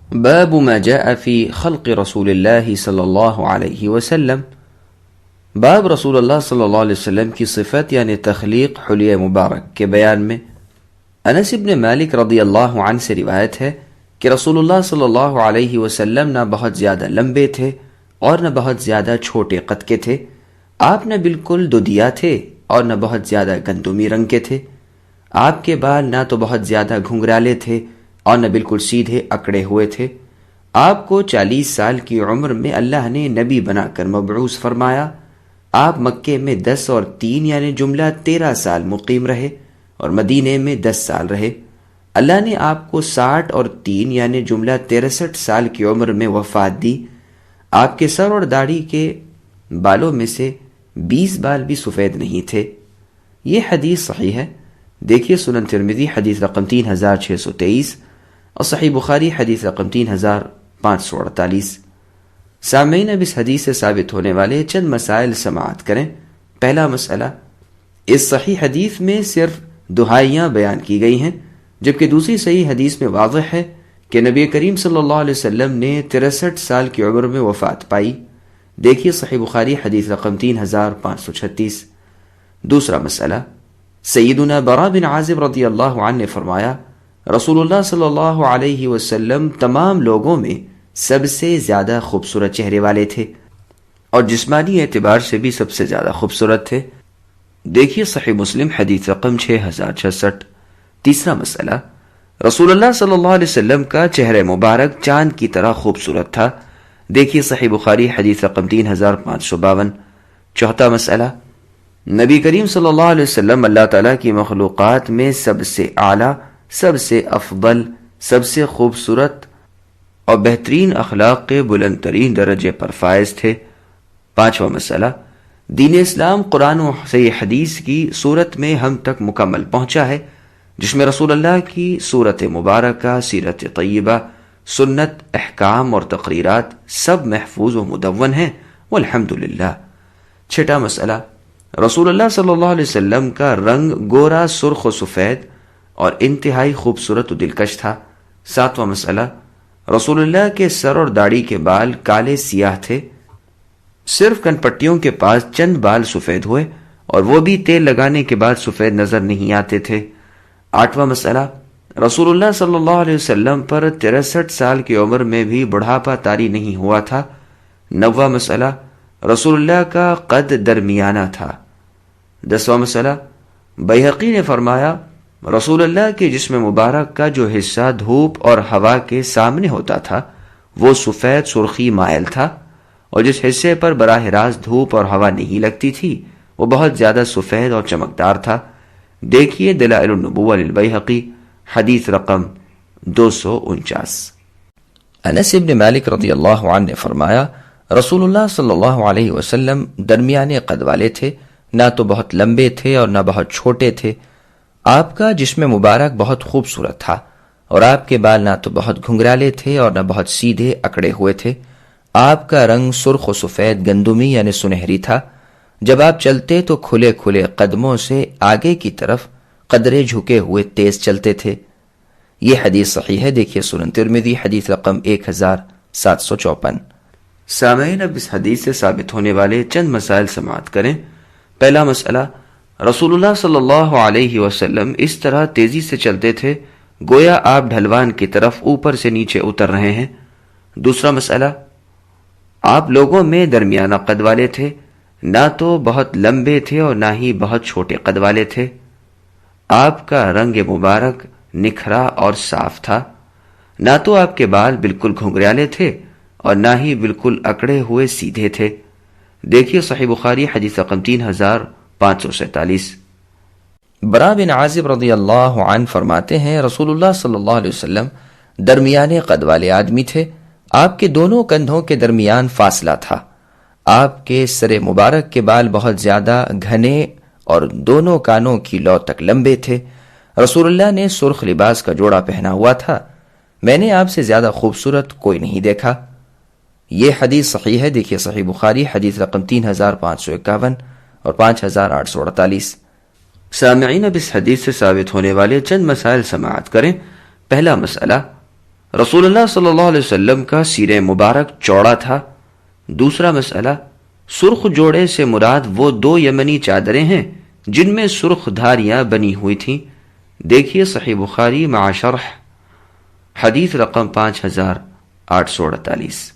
باب ما جاء فی خلق رسول اللہ صلی اللہ علیہ وسلم، باب رسول اللہ صلی اللہ علیہ وسلم کی صفت یعنی تخلیق حلیہ مبارک کے بیان میں۔ انس بن مالک رضی اللہ عنہ سے روایت ہے کہ رسول اللہ صلی اللہ علیہ وسلم نہ بہت زیادہ لمبے تھے اور نہ بہت زیادہ چھوٹے قد کے تھے، آپ نہ بالکل دودیا تھے اور نہ بہت زیادہ گندمی رنگ کے تھے، آپ کے بال نہ تو بہت زیادہ گھنگرالے تھے اور نہ بالکل سیدھے اکڑے ہوئے تھے۔ آپ کو 40 سال کی عمر میں اللہ نے نبی بنا کر مبعوث فرمایا۔ آپ مکے میں 10 اور 3 یعنی جملہ 13 سال مقیم رہے اور مدینے میں 10 سال رہے۔ اللہ نے آپ کو 60 اور 3 یعنی جملہ 63 سال کی عمر میں وفات دی۔ آپ کے سر اور داڑھی کے بالوں میں سے 20 بال بھی سفید نہیں تھے۔ یہ حدیث صحیح ہے، دیکھیے سنن ترمذی حدیث رقم 3623 اور صحیح بخاری حدیث رقم 3548۔ سامعین، اب اس حدیث سے ثابت ہونے والے چند مسائل سماعت کریں۔ پہلا مسئلہ، اس صحیح حدیث میں صرف دہائیاں بیان کی گئی ہیں، جبکہ دوسری صحیح حدیث میں واضح ہے کہ نبی کریم صلی اللہ علیہ وسلم نے 63 سال کی عمر میں وفات پائی، دیکھیے صحیح بخاری حدیث رقم 3536۔ دوسرا مسئلہ، سیدنا براء بن عازب رضی اللہ عنہ نے فرمایا، رسول اللہ صلی اللہ علیہ وسلم تمام لوگوں میں سب سے زیادہ خوبصورت چہرے والے تھے اور جسمانی اعتبار سے بھی سب سے زیادہ خوبصورت تھے، دیکھیے صحیح مسلم حدیث رقم 6066۔ تیسرا مسئلہ، رسول اللہ صلی اللہ علیہ وسلم کا چہرہ مبارک چاند کی طرح خوبصورت تھا، دیکھیے صحیح بخاری حدیث رقم 3552۔ چوتھا مسئلہ، نبی کریم صلی اللہ علیہ وسلم اللہ تعالیٰ کی مخلوقات میں سب سے اعلیٰ، سب سے افضل، سب سے خوبصورت اور بہترین اخلاق کے بلند ترین درجے پر فائز تھے۔ پانچواں مسئلہ، دین اسلام قرآن و صحیح حدیث کی صورت میں ہم تک مکمل پہنچا ہے، جس میں رسول اللہ کی صورت مبارکہ، سیرت طیبہ، سنت، احکام اور تقریرات سب محفوظ و مدون ہیں والحمدللہ۔ چھٹا مسئلہ، رسول اللہ صلی اللہ علیہ وسلم کا رنگ گورا، سرخ و سفید اور انتہائی خوبصورت و دلکش تھا۔ ساتواں مسئلہ، رسول اللہ کے سر اور داڑھی کے بال کالے سیاہ تھے، صرف کن پٹیوں کے پاس چند بال سفید ہوئے اور وہ بھی تیل لگانے کے بعد سفید نظر نہیں آتے تھے۔ آٹھواں مسئلہ، رسول اللہ صلی اللہ علیہ وسلم پر 63 سال کی عمر میں بھی بڑھاپا طاری نہیں ہوا تھا۔ نوواں مسئلہ، رسول اللہ کا قد درمیانہ تھا۔ 10واں مسئلہ، بیہقی نے فرمایا، رسول اللہ کے جسم مبارک کا جو حصہ دھوپ اور ہوا کے سامنے ہوتا تھا وہ سفید سرخی مائل تھا، اور جس حصے پر براہ راست دھوپ اور ہوا نہیں لگتی تھی وہ بہت زیادہ سفید اور چمکدار تھا، دیکھیے دلائل النبوہ للبیہقی حدیث رقم 249۔ انس بن مالک رضی اللہ عنہ نے فرمایا، رسول اللہ صلی اللہ علیہ وسلم درمیانے قد والے تھے، نہ تو بہت لمبے تھے اور نہ بہت چھوٹے تھے۔ آپ کا جسم مبارک بہت خوبصورت تھا اور آپ کے بال نہ تو بہت گھنگرالے تھے اور نہ بہت سیدھے اکڑے ہوئے تھے۔ آپ کا رنگ سرخ و سفید گندمی یعنی سنہری تھا۔ جب آپ چلتے تو کھلے کھلے قدموں سے آگے کی طرف قدرے جھکے ہوئے تیز چلتے تھے۔ یہ حدیث صحیح ہے، دیکھیے سنن ترمذی حدیث رقم 1754۔ سامعین، اب اس حدیث سے ثابت ہونے والے چند مسائل سماعت کریں۔ پہلا مسئلہ، رسول اللہ صلی اللہ علیہ وسلم اس طرح تیزی سے چلتے تھے گویا آپ ڈھلوان کی طرف اوپر سے نیچے اتر رہے ہیں۔ دوسرا مسئلہ، آپ لوگوں میں درمیانہ قد والے تھے، نہ تو بہت لمبے تھے اور نہ ہی بہت چھوٹے قد والے تھے۔ آپ کا رنگ مبارک نکھرا اور صاف تھا، نہ تو آپ کے بال بالکل گھنگریالے تھے اور نہ ہی بالکل اکڑے ہوئے سیدھے تھے، دیکھیے صحیح بخاری حدیث رقم 3547۔ براء بن عازب رضی اللہ عنہ فرماتے ہیں، رسول اللہ صلی اللہ علیہ وسلم درمیانے قد والے آدمی تھے، آپ کے دونوں کندھوں کے درمیان فاصلہ تھا، آپ کے سر مبارک کے بال بہت زیادہ گھنے اور دونوں کانوں کی لو تک لمبے تھے۔ رسول اللہ نے سرخ لباس کا جوڑا پہنا ہوا تھا، میں نے آپ سے زیادہ خوبصورت کوئی نہیں دیکھا۔ یہ حدیث صحیح ہے، دیکھیے صحیح بخاری حدیث رقم 3551 اور 5848۔ سامعین، اب اس حدیث سے ثابت ہونے والے چند مسائل سماعت کریں۔ پہلا مسئلہ، رسول اللہ صلی اللہ علیہ وسلم کا سینہ مبارک چوڑا تھا۔ دوسرا مسئلہ، سرخ جوڑے سے مراد وہ 2 یمنی چادریں ہیں جن میں سرخ دھاریاں بنی ہوئی تھیں۔ دیکھیے صحیح بخاری مع شرح، حدیث رقم 5848۔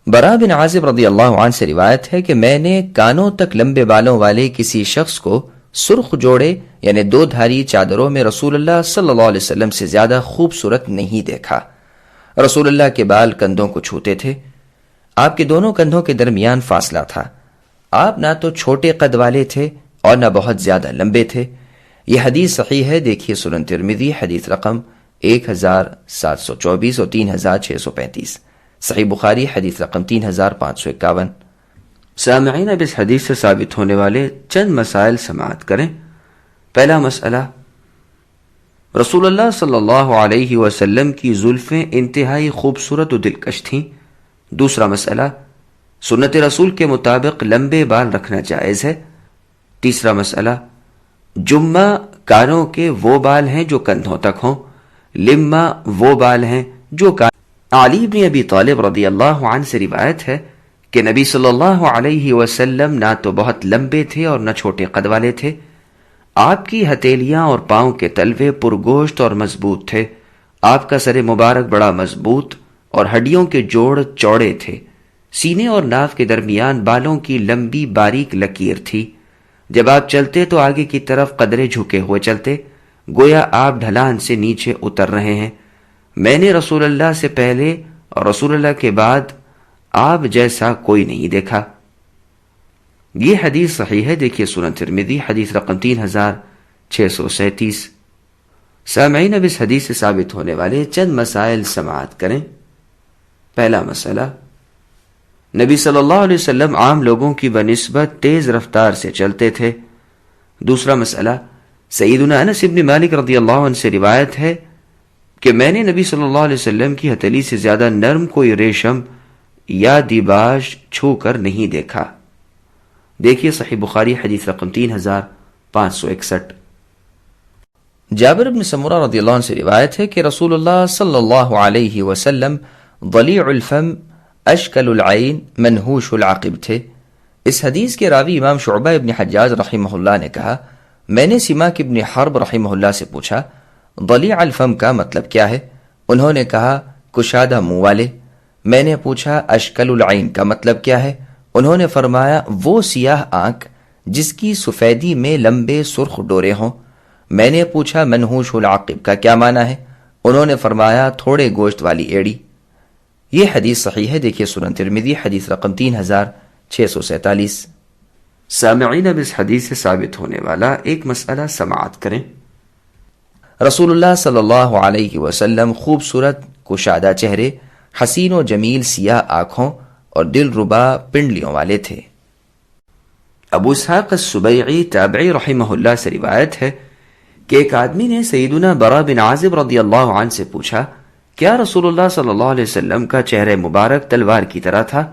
برا بن عازب رضی اللہ عنہ سے روایت ہے کہ میں نے کانوں تک لمبے بالوں والے کسی شخص کو سرخ جوڑے یعنی 2 دھاری چادروں میں رسول اللہ صلی اللہ علیہ وسلم سے زیادہ خوبصورت نہیں دیکھا۔ رسول اللہ کے بال کندھوں کو چھوتے تھے، آپ کے دونوں کندھوں کے درمیان فاصلہ تھا۔ آپ نہ تو چھوٹے قد والے تھے اور نہ بہت زیادہ لمبے تھے۔ یہ حدیث صحیح ہے، دیکھیے سنن ترمذی حدیث رقم 1724 اور 3635، صحیح بخاری حدیث رقم 3551۔ سامعین، اب اس حدیث سے ثابت ہونے والے چند مسائل سماعت کریں۔ پہلا مسئلہ، رسول اللہ صلی اللہ علیہ وسلم کی زلفیں انتہائی خوبصورت و دلکش تھیں۔ دوسرا مسئلہ، سنت رسول کے مطابق لمبے بال رکھنا جائز ہے۔ تیسرا مسئلہ، جمہ کانوں کے وہ بال ہیں جو کندھوں تک ہوں، لمہ وہ بال ہیں جو علی بن ابی طالب رضی اللہ عنہ سے روایت ہے کہ نبی صلی اللہ علیہ وسلم نہ تو بہت لمبے تھے اور نہ چھوٹے قد والے تھے۔ آپ کی ہتھیلیاں اور پاؤں کے تلوے پرگوشت اور مضبوط تھے۔ آپ کا سر مبارک بڑا مضبوط اور ہڈیوں کے جوڑ چوڑے تھے۔ سینے اور ناف کے درمیان بالوں کی لمبی باریک لکیر تھی۔ جب آپ چلتے تو آگے کی طرف قدرے جھکے ہوئے چلتے، گویا آپ ڈھلان سے نیچے اتر رہے ہیں۔ میں نے رسول اللہ سے پہلے اور رسول اللہ کے بعد آپ جیسا کوئی نہیں دیکھا۔ یہ حدیث صحیح ہے، دیکھیے سنن ترمذی حدیث رقم 3637۔ سامعین، اب اس حدیث سے ثابت ہونے والے چند مسائل سماعت کریں۔ پہلا مسئلہ، نبی صلی اللہ علیہ وسلم عام لوگوں کی بنسبت تیز رفتار سے چلتے تھے۔ دوسرا مسئلہ، سیدنا انس بن مالک رضی اللہ عنہ سے روایت ہے کہ میں نے نبی صلی اللہ علیہ وسلم کی ہتھیلی سے زیادہ نرم کوئی ریشم یا دیباج چھو کر نہیں دیکھا۔ دیکھیے صحیح بخاری حدیث رقم 3561۔ جابر بن سمرہ رضی اللہ عنہ سے روایت ہے کہ رسول اللہ صلی اللہ علیہ وسلم ضلیع الفم اشکل العین منحوش العقب تھے۔ اس حدیث کے راوی امام شعبہ ابن حجاج رحمہ اللہ نے کہا، میں نے سماک ابن حرب رحمہ اللہ سے پوچھا ضلیع الفم کا مطلب کیا ہے؟ انہوں نے کہا کشادہ منہ والے۔ میں نے پوچھا اشکل العین کا مطلب کیا ہے؟ انہوں نے فرمایا وہ سیاہ آنکھ جس کی سفیدی میں لمبے سرخ ڈورے ہوں۔ میں نے پوچھا منحوش العقب کا کیا معنی ہے؟ انہوں نے فرمایا تھوڑے گوشت والی ایڑی۔ یہ حدیث صحیح ہے، دیکھیے سنن ترمذی حدیث رقم 3647۔ سامعین، اب اس حدیث سے ثابت ہونے والا ایک مسئلہ سماعت کریں۔ رسول اللہ صلی اللہ علیہ وسلم خوبصورت کشادہ چہرے، حسین و جمیل سیاہ آنکھوں اور دل ربا پنڈلیوں والے تھے۔ ابو اسحاق السبیعی تابعی رحمہ اللہ سے روایت ہے کہ ایک آدمی نے سیدنا برا بن عازب رضی اللہ عنہ سے پوچھا، کیا رسول اللہ صلی اللہ علیہ وسلم کا چہرہ مبارک تلوار کی طرح تھا؟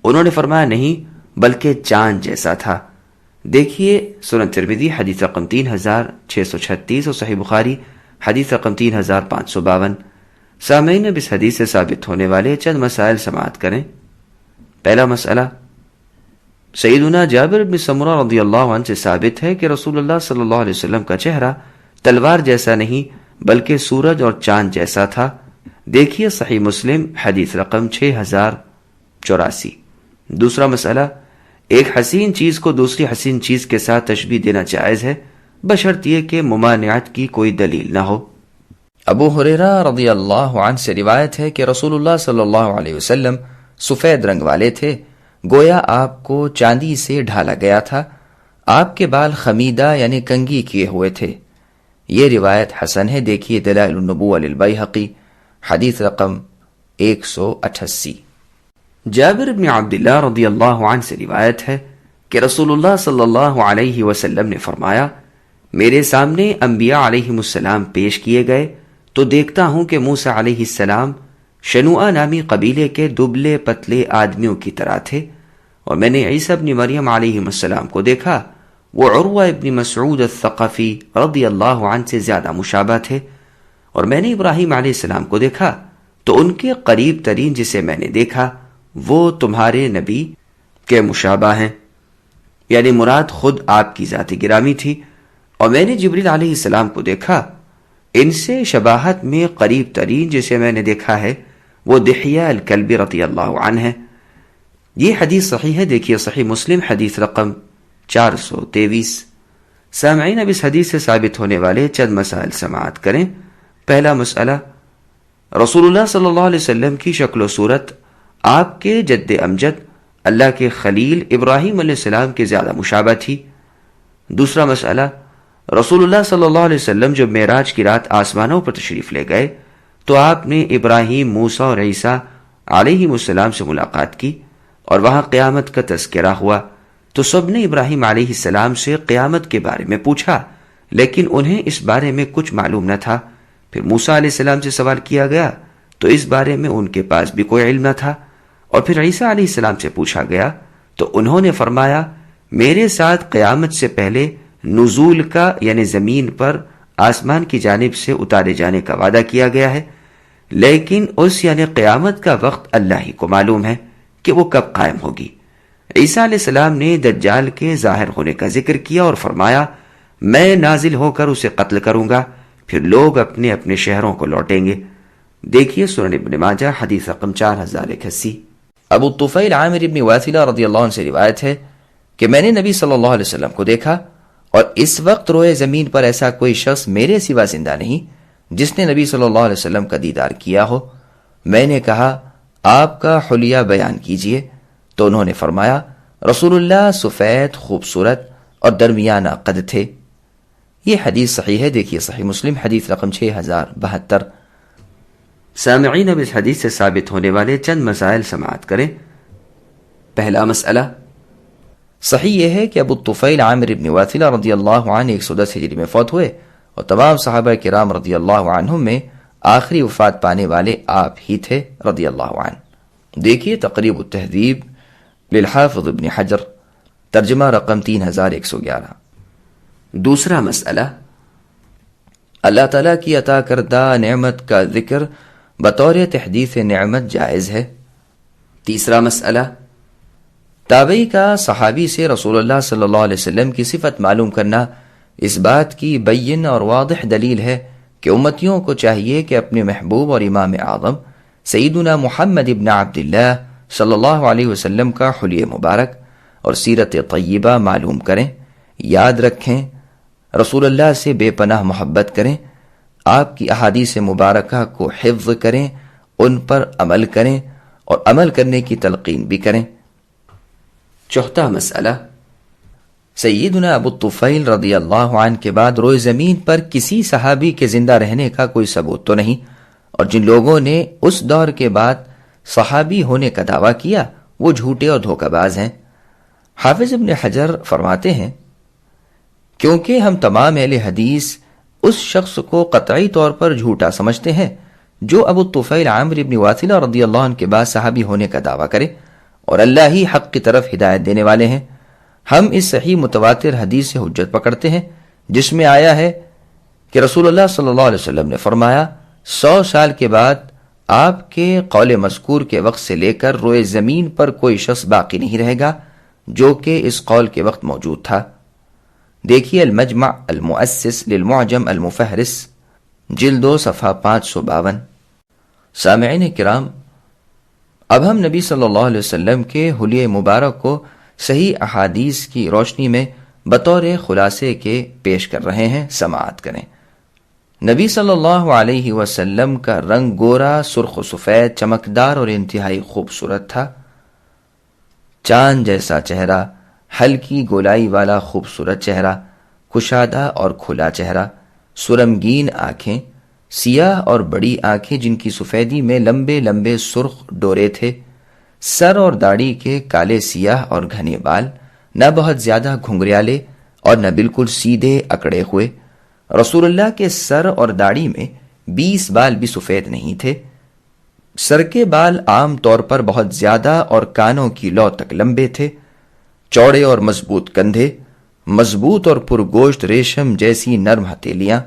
انہوں نے فرمایا نہیں، بلکہ چاند جیسا تھا۔ دیکھیے سنن ترمذی حدیث رقم 3636 اور صحیح بخاری حدیث رقم 3552۔ سامعین، اب اس حدیث سے ثابت ہونے والے چند مسائل سماعت کریں۔ پہلا مسئلہ، سیدنا جابر بن سمرہ رضی اللہ عنہ سے ثابت ہے کہ رسول اللہ صلی اللہ علیہ وسلم کا چہرہ تلوار جیسا نہیں بلکہ سورج اور چاند جیسا تھا۔ دیکھیے صحیح مسلم حدیث رقم 6084۔ دوسرا مسئلہ، ایک حسین چیز کو دوسری حسین چیز کے ساتھ تشبیہ دینا جائز ہے بشرط یہ کہ ممانعت کی کوئی دلیل نہ ہو۔ ابو ہریرہ رضی اللہ عنہ سے روایت ہے کہ رسول اللہ صلی اللہ علیہ وسلم سفید رنگ والے تھے، گویا آپ کو چاندی سے ڈھالا گیا تھا۔ آپ کے بال خمیدہ یعنی کنگھی کیے ہوئے تھے۔ یہ روایت حسن ہے، دیکھیے دلائل النبوہ للبیہقی حدیث رقم 188۔ جابر بن عبداللہ رضی اللہ عنہ سے روایت ہے کہ رسول اللہ صلی اللہ علیہ وسلم نے فرمایا، میرے سامنے انبیاء علیہم السلام پیش کیے گئے تو دیکھتا ہوں کہ موسیٰ علیہ السلام شنوءہ نامی قبیلے کے دبلے پتلے آدمیوں کی طرح تھے، اور میں نے عیسیٰ ابن مریم علیہ السلام کو دیکھا، وہ عروہ ابن مسعود الثقفی رضی اللہ عنہ سے زیادہ مشابہ تھے، اور میں نے ابراہیم علیہ السلام کو دیکھا تو ان کے قریب ترین جسے میں نے دیکھا وہ تمہارے نبی کے مشابہ ہیں، یعنی مراد خود آپ کی ذات گرامی تھی، اور میں نے جبریل علیہ السلام کو دیکھا، ان سے شباہت میں قریب ترین جسے میں نے دیکھا ہے وہ دحیہ الکلبی رضی اللہ عنہ ہے۔ یہ حدیث صحیح ہے، دیکھیے صحیح مسلم حدیث رقم 423۔ سامعین، اب اس حدیث سے ثابت ہونے والے چند مسائل سماعت کریں۔ پہلا مسئلہ، رسول اللہ صلی اللہ علیہ وسلم کی شکل و صورت آپ کے جد امجد اللہ کے خلیل ابراہیم علیہ السلام کے زیادہ مشابہ تھی۔ دوسرا مسئلہ، رسول اللہ صلی اللہ علیہ وسلم جب معراج کی رات آسمانوں پر تشریف لے گئے تو آپ نے ابراہیم، موسیٰ اور عیسیٰ علیہم السلام سے ملاقات کی اور وہاں قیامت کا تذکرہ ہوا، تو سب نے ابراہیم علیہ السلام سے قیامت کے بارے میں پوچھا، لیکن انہیں اس بارے میں کچھ معلوم نہ تھا۔ پھر موسیٰ علیہ السلام سے سوال کیا گیا تو اس بارے میں ان کے پاس بھی کوئی علم نہ تھا، اور پھر عیسیٰ علیہ السلام سے پوچھا گیا تو انہوں نے فرمایا، میرے ساتھ قیامت سے پہلے نزول کا یعنی زمین پر آسمان کی جانب سے اتارے جانے کا وعدہ کیا گیا ہے، لیکن اس یعنی قیامت کا وقت اللہ ہی کو معلوم ہے کہ وہ کب قائم ہوگی۔ عیسیٰ علیہ السلام نے دجال کے ظاہر ہونے کا ذکر کیا اور فرمایا، میں نازل ہو کر اسے قتل کروں گا، پھر لوگ اپنے اپنے شہروں کو لوٹیں گے۔ دیکھیے سنن ابن ماجہ حدیث رقم 4081۔ ابو طفیل عامر ابن واثلہ رضی اللہ عنہ سے روایت ہے کہ میں نے نبی صلی اللہ علیہ وسلم کو دیکھا، اور اس وقت روئے زمین پر ایسا کوئی شخص میرے سوا زندہ نہیں جس نے نبی صلی اللہ علیہ وسلم کا دیدار کیا ہو۔ میں نے کہا، آپ کا حلیہ بیان کیجئے، تو انہوں نے فرمایا، رسول اللہ سفید، خوبصورت اور درمیانہ قد تھے۔ یہ حدیث صحیح ہے، دیکھیے صحیح مسلم حدیث رقم 6072۔ سامعین، اب اس حدیث سے ثابت ہونے والے چند مسائل سماعت کریں۔ پہلا مسئلہ، صحیح یہ ہے کہ ابو طفیل عامر ابن واثلہ رضی اللہ عنہ 110 ہجری میں فوت ہوئے، اور تمام صحابہ کرام رضی اللہ عنہم میں آخری وفات پانے والے آپ ہی تھے رضی اللہ عنہ۔ دیکھیے تقریب التہذیب للحافظ ابن حجر، ترجمہ رقم 3111۔ دوسرا مسئلہ، اللہ تعالیٰ کی عطا کردہ نعمت کا ذکر بطور تحدیث نعمت جائز ہے۔ تیسرا مسئلہ، تابعی کا صحابی سے رسول اللہ صلی اللہ علیہ وسلم کی صفت معلوم کرنا اس بات کی بین اور واضح دلیل ہے کہ امتیوں کو چاہیے کہ اپنے محبوب اور امام اعظم سیدنا محمد ابن عبداللہ صلی اللہ علیہ وسلم کا حلیہ مبارک اور سیرت طیبہ معلوم کریں، یاد رکھیں، رسول اللہ سے بے پناہ محبت کریں، آپ کی احادیث مبارکہ کو حفظ کریں، ان پر عمل کریں اور عمل کرنے کی تلقین بھی کریں۔ چوتھا مسئلہ، سیدنا ابو طفیل رضی اللہ عنہ کے بعد روئے زمین پر کسی صحابی کے زندہ رہنے کا کوئی ثبوت تو نہیں، اور جن لوگوں نے اس دور کے بعد صحابی ہونے کا دعویٰ کیا وہ جھوٹے اور دھوکہ باز ہیں۔ حافظ ابن حجر فرماتے ہیں، کیونکہ ہم تمام اہل حدیث اس شخص کو قطعی طور پر جھوٹا سمجھتے ہیں جو ابو طفیل عامر ابن واثلہ رضی اللہ عنہ کے بعد صحابی ہونے کا دعویٰ کرے، اور اللہ ہی حق کی طرف ہدایت دینے والے ہیں۔ ہم اس صحیح متواتر حدیث سے حجت پکڑتے ہیں جس میں آیا ہے کہ رسول اللہ صلی اللہ علیہ وسلم نے فرمایا، 100 سال کے بعد آپ کے قول مذکور کے وقت سے لے کر روئے زمین پر کوئی شخص باقی نہیں رہے گا جو کہ اس قول کے وقت موجود تھا۔ دیکھیے المجمع المؤسس للمعجم المفہرس، جلد 2 صفحہ 552۔ سامعین کرام، اب ہم نبی صلی اللہ علیہ وسلم کے حلیہ مبارک کو صحیح احادیث کی روشنی میں بطور خلاصے کے پیش کر رہے ہیں، سماعت کریں۔ نبی صلی اللہ علیہ وسلم کا رنگ گورا، سرخ و سفید، چمکدار اور انتہائی خوبصورت تھا۔ چاند جیسا چہرہ، ہلکی گولائی والا خوبصورت چہرہ، کشادہ اور کھلا چہرہ، سرمگین آنکھیں، سیاہ اور بڑی آنکھیں جن کی سفیدی میں لمبے لمبے سرخ ڈورے تھے، سر اور داڑھی کے کالے سیاہ اور گھنے بال، نہ بہت زیادہ گھنگریالے اور نہ بالکل سیدھے اکڑے ہوئے۔ رسول اللہ کے سر اور داڑھی میں 20 بال بھی سفید نہیں تھے۔ سر کے بال عام طور پر بہت زیادہ اور کانوں کی لو تک لمبے تھے۔ چوڑے اور مضبوط کندھے، مضبوط اور پرگوشت ریشم جیسی نرم ہتھیلیاں،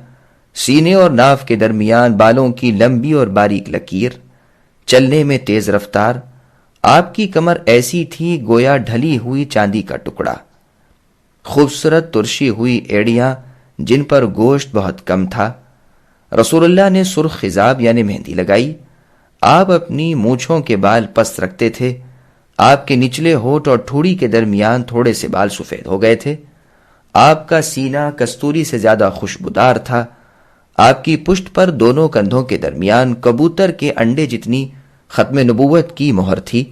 سینے اور ناف کے درمیان بالوں کی لمبی اور باریک لکیر، چلنے میں تیز رفتار، آپ کی کمر ایسی تھی گویا ڈھلی ہوئی چاندی کا ٹکڑا، خوبصورت ترشی ہوئی ایڑیاں جن پر گوشت بہت کم تھا۔ رسول اللہ نے سرخ خضاب یعنی مہندی لگائی۔ آپ اپنی مونچھوں کے بال پست رکھتے تھے۔ آپ کے نچلے ہونٹ اور ٹھوڑی کے درمیان تھوڑے سے بال سفید ہو گئے تھے۔ آپ کا سینہ کستوری سے زیادہ خوشبودار تھا۔ آپ کی پشت پر دونوں کندھوں کے درمیان کبوتر کے انڈے جتنی ختم نبوت کی مہر تھی۔